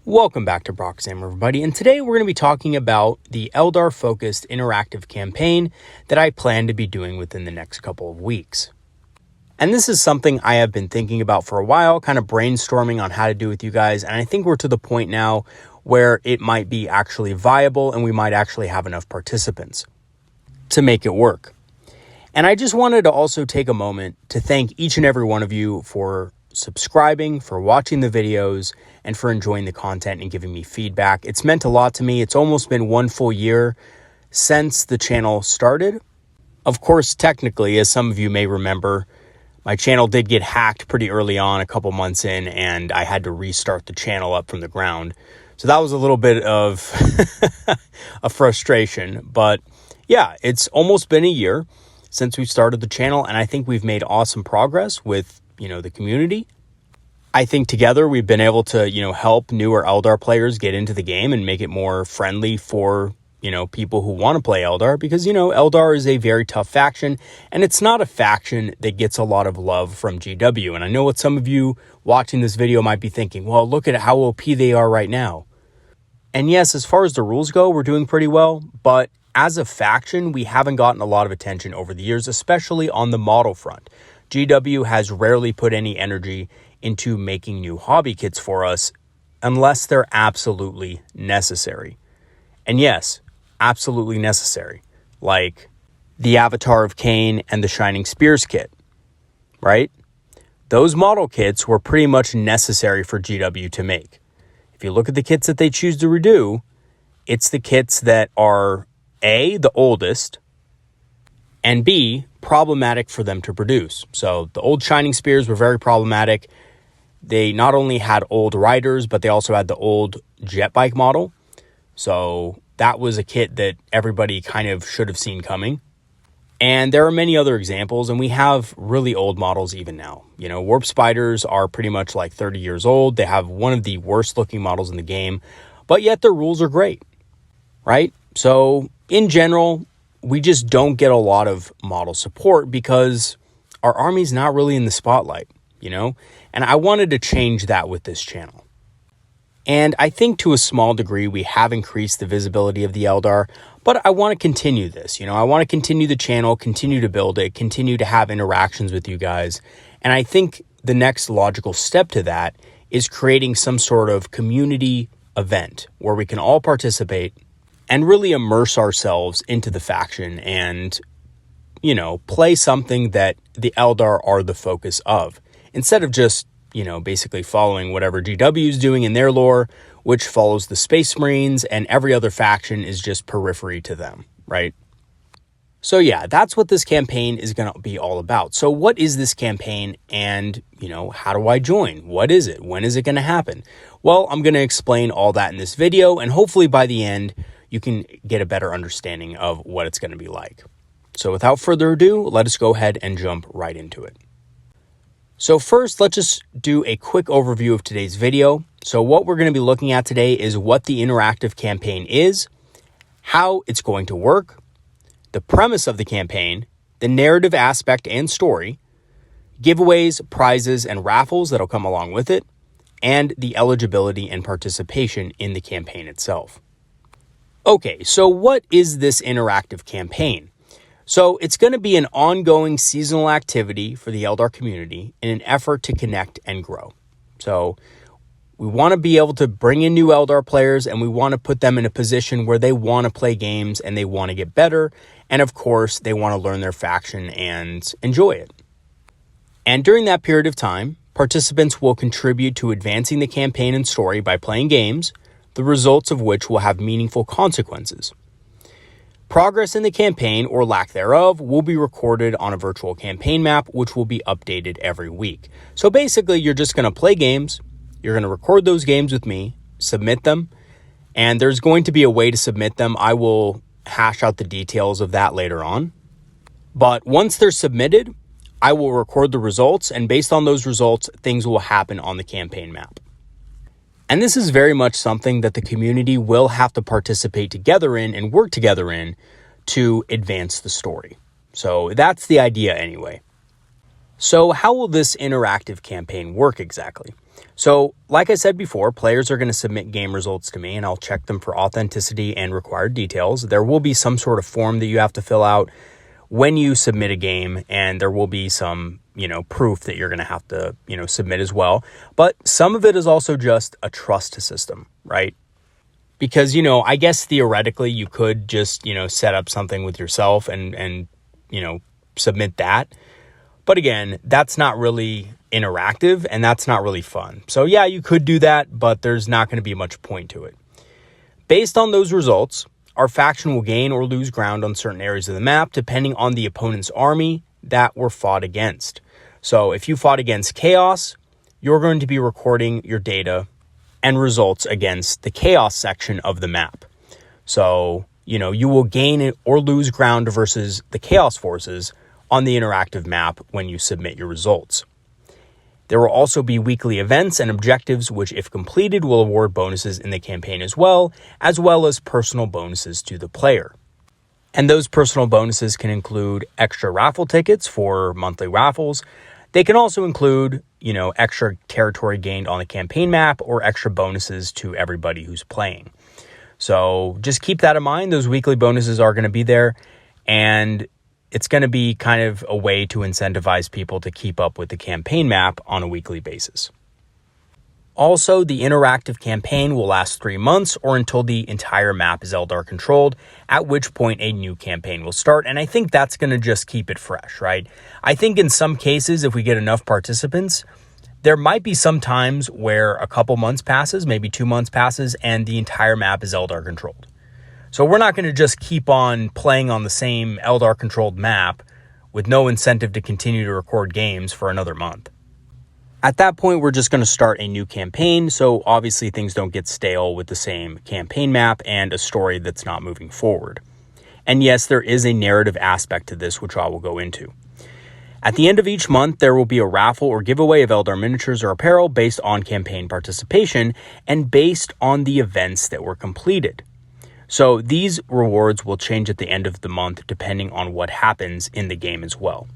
Welcome back to Proxy, everybody, and today we're going to be talking about the Eldar-focused interactive campaign that I plan to be doing within the next couple of weeks. And this is something I have been thinking about for a while, kind of brainstorming on how to do with you guys, and I think we're to the point now where it might be actually viable and we might actually have enough participants to make it work. And I just wanted to also take a moment to thank each and every one of you for subscribing, for watching the videos, and for enjoying the content and giving me feedback. It's meant a lot to me. It's almost been 1 full year since the channel started. Of course, technically, as some of you may remember, my channel did get hacked pretty early on, a couple months in, and I had to restart the channel up from the ground. So that was a little bit of a frustration. But yeah, it's almost been a year since we started the channel, and I think we've made awesome progress with the community. I think together we've been able to, help newer Eldar players get into the game and make it more friendly for, people who want to play Eldar because, Eldar is a very tough faction and it's not a faction that gets a lot of love from GW. And I know what some of you watching this video might be thinking, well, look at how OP they are right now. And yes, as far as the rules go, we're doing pretty well, but as a faction, we haven't gotten a lot of attention over the years, especially on the model front. GW has rarely put any energy into making new hobby kits for us unless they're absolutely necessary. And yes, absolutely necessary. Like the Avatar of Cain and the Shining Spears kit, right? Those model kits were pretty much necessary for GW to make. If you look at the kits that they choose to redo, it's the kits that are A, the oldest, and B, problematic for them to produce. So the old Shining Spears were very problematic. They not only had old riders, but they also had the old jet bike model. So that was a kit that everybody kind of should have seen coming. And there are many other examples, and we have really old models even now. Warp Spiders are pretty much like 30 years old. They have one of the worst looking models in the game, but yet their rules are great, right? So in general, we just don't get a lot of model support because our army's not really in the spotlight, And I wanted to change that with this channel. And I think to a small degree, we have increased the visibility of the Eldar, but I want to continue this. I want to continue the channel, continue to build it, continue to have interactions with you guys. And I think the next logical step to that is creating some sort of community event where we can all participate and really immerse ourselves into the faction and, play something that the Eldar are the focus of, instead of just, basically following whatever GW is doing in their lore, which follows the Space Marines, and every other faction is just periphery to them, right? So yeah, that's what this campaign is going to be all about. So what is this campaign and, how do I join? What is it? When is it going to happen? Well, I'm going to explain all that in this video, and hopefully by the end, you can get a better understanding of what it's going to be like. So without further ado, let us go ahead and jump right into it. So first, let's just do a quick overview of today's video. So what we're going to be looking at today is what the interactive campaign is, how it's going to work, the premise of the campaign, the narrative aspect and story, giveaways, prizes, and raffles that'll come along with it, and the eligibility and participation in the campaign itself. Okay, so what is this interactive campaign? So it's going to be an ongoing seasonal activity for the Eldar community in an effort to connect and grow. So we want to be able to bring in new Eldar players, and we want to put them in a position where they want to play games and they want to get better. And of course, they want to learn their faction and enjoy it. And during that period of time, participants will contribute to advancing the campaign and story by playing games, the results of which will have meaningful consequences. Progress in the campaign, or lack thereof, will be recorded on a virtual campaign map, which will be updated every week. So basically, you're just going to play games, you're going to record those games with me, submit them, and there's going to be a way to submit them. I will hash out the details of that later on. But once they're submitted, I will record the results, and based on those results, things will happen on the campaign map. And this is very much something that the community will have to participate together in and work together in to advance the story. So that's the idea anyway. So how will this interactive campaign work exactly? So, like I said before, players are going to submit game results to me and I'll check them for authenticity and required details. There will be some sort of form that you have to fill out when you submit a game, and there will be some, proof that you're going to have to, submit as well. But some of it is also just a trust system, right? Because, I guess theoretically you could just, set up something with yourself and submit that. But again, that's not really interactive and that's not really fun. So yeah, you could do that, but there's not going to be much point to it. Based on those results, our faction will gain or lose ground on certain areas of the map depending on the opponent's army that were fought against. So if you fought against Chaos, you're going to be recording your data and results against the Chaos section of the map. So, you will gain or lose ground versus the Chaos forces on the interactive map when you submit your results. There will also be weekly events and objectives which, if completed, will award bonuses in the campaign as well as personal bonuses to the player. And those personal bonuses can include extra raffle tickets for monthly raffles. They can also include, extra territory gained on the campaign map or extra bonuses to everybody who's playing. So just keep that in mind. Those weekly bonuses are going to be there, and it's going to be kind of a way to incentivize people to keep up with the campaign map on a weekly basis. Also, the interactive campaign will last 3 months or until the entire map is Eldar controlled, at which point a new campaign will start. And I think that's going to just keep it fresh, right? I think in some cases, if we get enough participants, there might be some times where a couple months passes, maybe 2 months passes, and the entire map is Eldar controlled. So we're not going to just keep on playing on the same Eldar controlled map with no incentive to continue to record games for another month. At that point, we're just going to start a new campaign, so obviously things don't get stale with the same campaign map and a story that's not moving forward. And yes, there is a narrative aspect to this, which I will go into. At the end of each month, there will be a raffle or giveaway of Eldar miniatures or apparel based on campaign participation and based on the events that were completed. So these rewards will change at the end of the month depending on what happens in the game as well.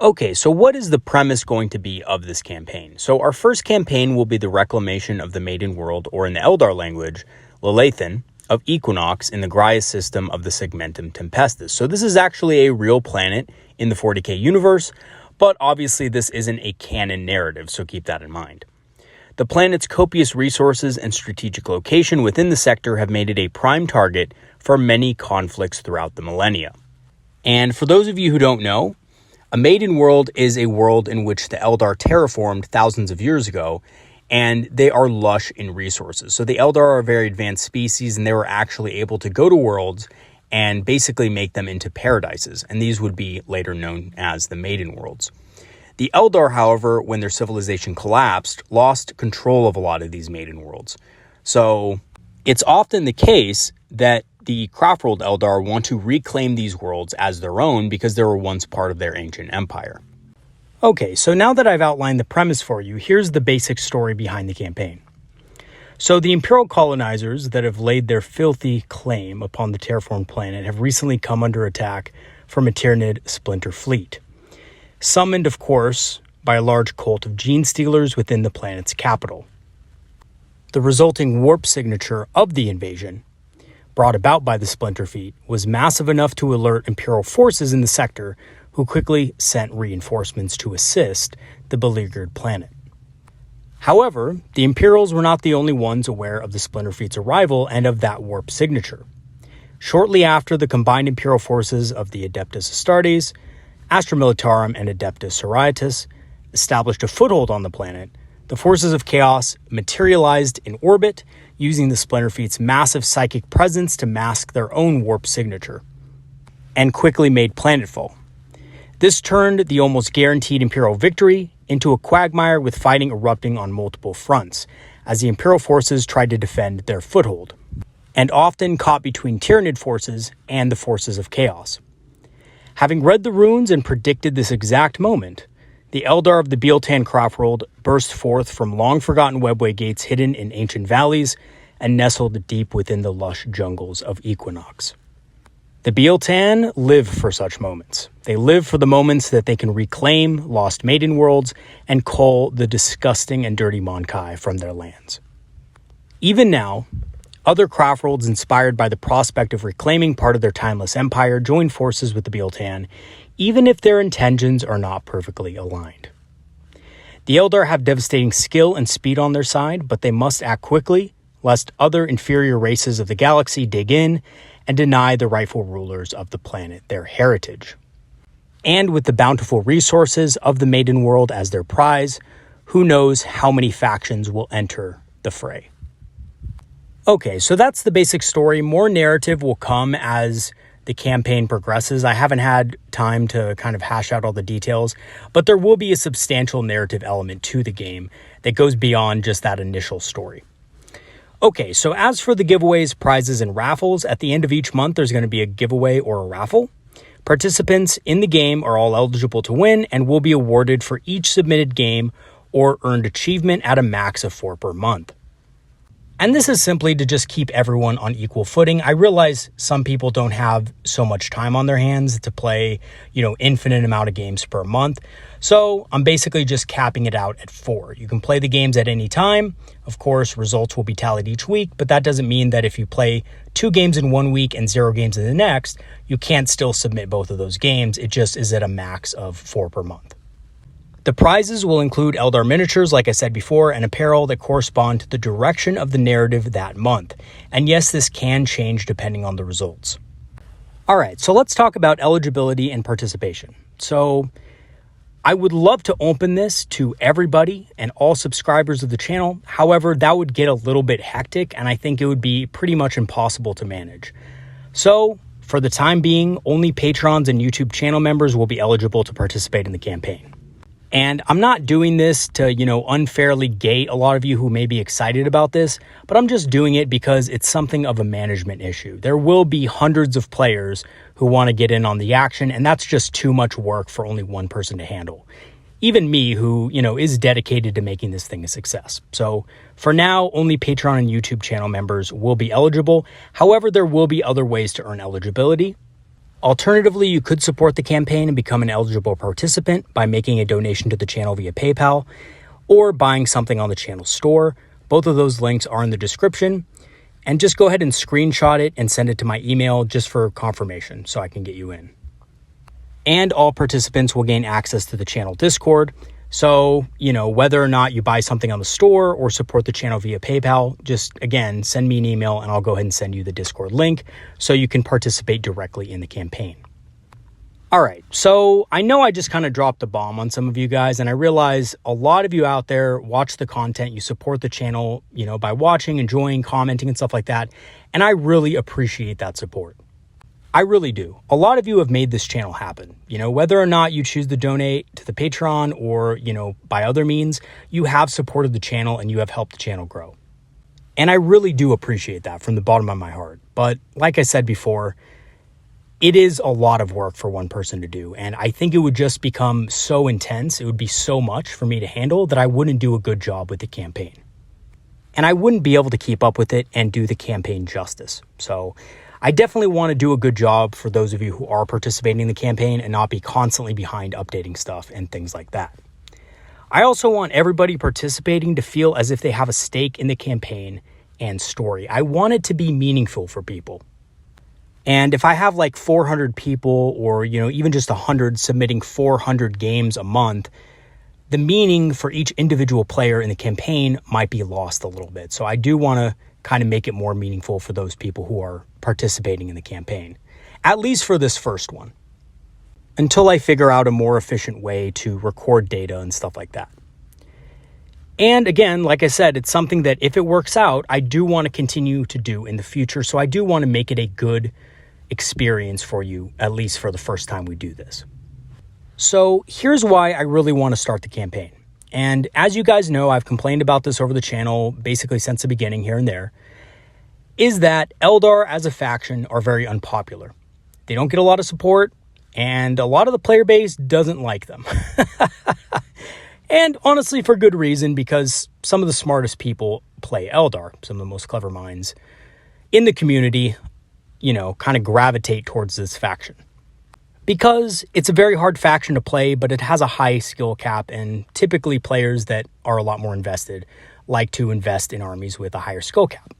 Okay, so what is the premise going to be of this campaign? So our first campaign will be the reclamation of the Maiden World, or in the Eldar language, Lelathan, of Equinox in the Graia system of the Segmentum Tempestus. So this is actually a real planet in the 40k universe, but obviously this isn't a canon narrative, so keep that in mind. The planet's copious resources and strategic location within the sector have made it a prime target for many conflicts throughout the millennia. And for those of you who don't know, a Maiden World is a world in which the Eldar terraformed thousands of years ago, and they are lush in resources. So the Eldar are a very advanced species, and they were actually able to go to worlds and basically make them into paradises, and these would be later known as the Maiden Worlds. The Eldar, however, when their civilization collapsed, lost control of a lot of these Maiden Worlds. So it's often the case that the Craftworld Eldar want to reclaim these worlds as their own because they were once part of their ancient empire. Okay, so now that I've outlined the premise for you, here's the basic story behind the campaign. So the Imperial colonizers that have laid their filthy claim upon the terraformed planet have recently come under attack from a Tyranid splinter fleet, summoned, of course, by a large cult of gene stealers within the planet's capital. The resulting warp signature of the invasion, brought about by the splinter fleet, was massive enough to alert Imperial forces in the sector, who quickly sent reinforcements to assist the beleaguered planet. However, the Imperials were not the only ones aware of the splinter fleet's arrival and of that warp signature. Shortly after the combined Imperial forces of the Adeptus Astartes, Astra Militarum, and Adeptus Sororitas established a foothold on the planet, the forces of Chaos materialized in orbit, using the Splinter Fleet's massive psychic presence to mask their own warp signature, and quickly made planetfall. This turned the almost guaranteed Imperial victory into a quagmire, with fighting erupting on multiple fronts, as the Imperial forces tried to defend their foothold, and often caught between Tyranid forces and the forces of Chaos. Having read the runes and predicted this exact moment, the Eldar of the Bealtan Craftworld burst forth from long-forgotten webway gates hidden in ancient valleys and nestled deep within the lush jungles of Equinox. The Bealtan live for such moments. They live for the moments that they can reclaim lost maiden worlds and cull the disgusting and dirty Monkai from their lands. Even now, other craft worlds inspired by the prospect of reclaiming part of their timeless empire join forces with the Bealtan, even if their intentions are not perfectly aligned. The Eldar have devastating skill and speed on their side, but they must act quickly, lest other inferior races of the galaxy dig in and deny the rightful rulers of the planet their heritage. And with the bountiful resources of the Maiden World as their prize, who knows how many factions will enter the fray. Okay, so that's the basic story. More narrative will come as the campaign progresses. I haven't had time to kind of hash out all the details, but there will be a substantial narrative element to the game that goes beyond just that initial story. Okay, so as for the giveaways, prizes, and raffles, at the end of each month, there's going to be a giveaway or a raffle. Participants in the game are all eligible to win and will be awarded for each submitted game or earned achievement at a max of 4 per month. And this is simply to just keep everyone on equal footing. I realize some people don't have so much time on their hands to play, infinite amount of games per month. So I'm basically just capping it out at 4. You can play the games at any time. Of course, results will be tallied each week, but that doesn't mean that if you play 2 games in 1 week and 0 games in the next, you can't still submit both of those games. It just is at a max of 4 per month. The prizes will include Eldar miniatures, like I said before, and apparel that correspond to the direction of the narrative that month. And yes, this can change depending on the results. All right, so let's talk about eligibility and participation. So I would love to open this to everybody and all subscribers of the channel. However, that would get a little bit hectic, and I think it would be pretty much impossible to manage. So for the time being, only patrons and YouTube channel members will be eligible to participate in the campaign. And I'm not doing this to, unfairly gate a lot of you who may be excited about this, but I'm just doing it because it's something of a management issue. There will be hundreds of players who want to get in on the action, and that's just too much work for only one person to handle. Even me, who, is dedicated to making this thing a success. So for now, only Patreon and YouTube channel members will be eligible. However, there will be other ways to earn eligibility. Alternatively, you could support the campaign and become an eligible participant by making a donation to the channel via PayPal or buying something on the channel store. Both of those links are in the description. And just go ahead and screenshot it and send it to my email just for confirmation so I can get you in. And all participants will gain access to the channel Discord. So, whether or not you buy something on the store or support the channel via PayPal, just, again, send me an email and I'll go ahead and send you the Discord link so you can participate directly in the campaign. All right, so I know I just kind of dropped the bomb on some of you guys, and I realize a lot of you out there watch the content, you support the channel, by watching, enjoying, commenting, and stuff like that, and I really appreciate that support. I really do. A lot of you have made this channel happen. Whether or not you choose to donate to the Patreon or, by other means, you have supported the channel and you have helped the channel grow. And I really do appreciate that from the bottom of my heart. But like I said before, it is a lot of work for one person to do. And I think it would just become so intense. It would be so much for me to handle that I wouldn't do a good job with the campaign. And I wouldn't be able to keep up with it and do the campaign justice. So I definitely want to do a good job for those of you who are participating in the campaign and not be constantly behind updating stuff and things like that. I also want everybody participating to feel as if they have a stake in the campaign and story. I want it to be meaningful for people. And if I have like 400 people or, even just 100 submitting 400 games a month, the meaning for each individual player in the campaign might be lost a little bit. So I do want to kind of make it more meaningful for those people who are participating in the campaign, at least for this first one, until I figure out a more efficient way to record data and stuff like that. And again, like I said, it's something that if it works out, I do want to continue to do in the future. So I do want to make it a good experience for you, at least for the first time we do this. So here's why I really want to start the campaign. And as you guys know, I've complained about this over the channel basically since the beginning here and there, is that Eldar as a faction are very unpopular. They don't get a lot of support, and a lot of the player base doesn't like them. And honestly, for good reason, because some of the smartest people play Eldar, some of the most clever minds in the community, kind of gravitate towards this faction. Because it's a very hard faction to play, but it has a high skill cap, and typically players that are a lot more invested like to invest in armies with a higher skill cap.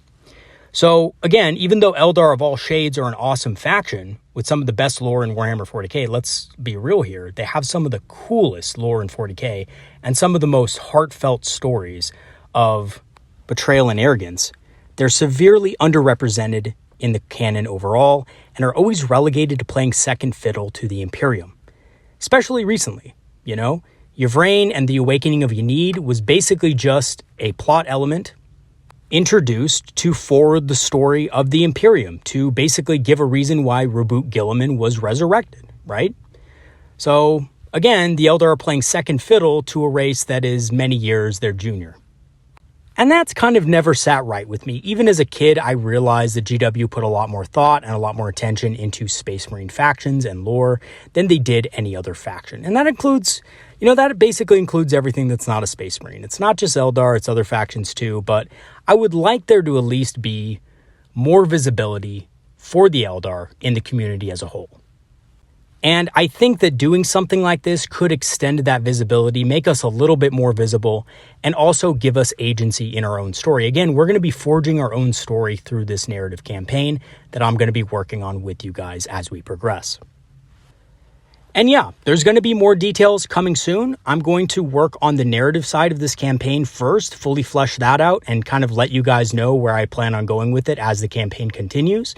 So again, even though Eldar of all shades are an awesome faction with some of the best lore in Warhammer 40k, let's be real here, they have some of the coolest lore in 40k and some of the most heartfelt stories of betrayal and arrogance. They're severely underrepresented in the canon overall and are always relegated to playing second fiddle to the Imperium. Especially recently, Yvraine and the Awakening of Ynid was basically just a plot element introduced to forward the story of the Imperium, to basically give a reason why Reboot Guilliman was resurrected, right? So again, the Eldar are playing second fiddle to a race that is many years their junior. And that's kind of never sat right with me. Even as a kid, I realized that GW put a lot more thought and a lot more attention into Space Marine factions and lore than they did any other faction. And that includes, that basically includes everything that's not a Space Marine. It's not just Eldar, it's other factions too, but I would like there to at least be more visibility for the Eldar in the community as a whole. And I think that doing something like this could extend that visibility, make us a little bit more visible, and also give us agency in our own story. Again, we're going to be forging our own story through this narrative campaign that I'm going to be working on with you guys as we progress. And yeah, there's going to be more details coming soon. I'm going to work on the narrative side of this campaign first, fully flesh that out, and kind of let you guys know where I plan on going with it as the campaign continues.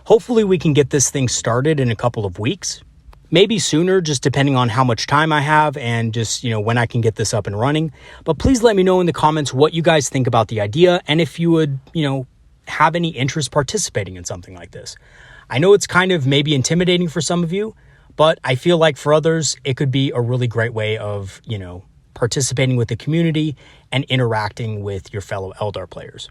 Hopefully we can get this thing started in a couple of weeks. Maybe sooner, just depending on how much time I have and just, when I can get this up and running. But please let me know in the comments what you guys think about the idea and if you would, have any interest participating in something like this. I know it's kind of maybe intimidating for some of you, but I feel like for others, it could be a really great way of, participating with the community and interacting with your fellow Eldar players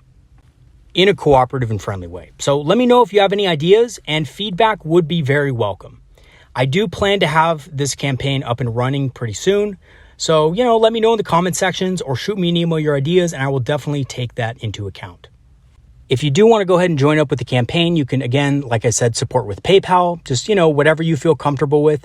in a cooperative and friendly way. So let me know if you have any ideas, and feedback would be very welcome. I do plan to have this campaign up and running pretty soon. So, let me know in the comment sections or shoot me an email your ideas, and I will definitely take that into account. If you do want to go ahead and join up with the campaign, you can, again, like I said, support with PayPal, just, whatever you feel comfortable with.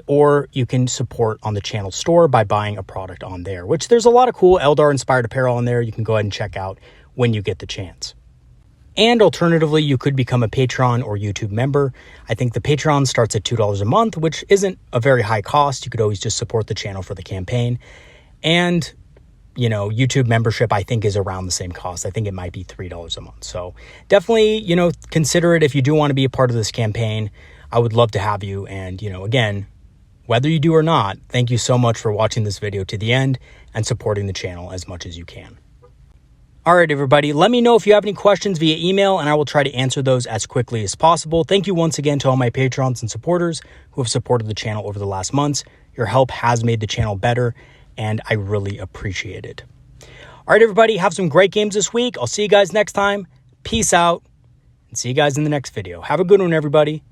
Or you can support on the channel store by buying a product on there, which there's a lot of cool Eldar inspired apparel on there you can go ahead and check out when you get the chance. And alternatively, you could become a Patreon or YouTube member. I think the Patreon starts at $2 a month, which isn't a very high cost. You could always just support the channel for the campaign. And, YouTube membership, I think, is around the same cost. I think it might be $3 a month. So definitely, consider it if you do want to be a part of this campaign. I would love to have you. And, again, whether you do or not, thank you so much for watching this video to the end and supporting the channel as much as you can. All right, everybody, let me know if you have any questions via email, and I will try to answer those as quickly as possible. Thank you once again to all my patrons and supporters who have supported the channel over the last months. Your help has made the channel better, and I really appreciate it. All right, everybody, have some great games this week. I'll see you guys next time. Peace out, and see you guys in the next video. Have a good one, everybody.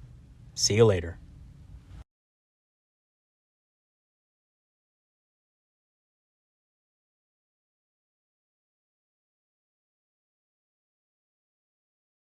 See you later.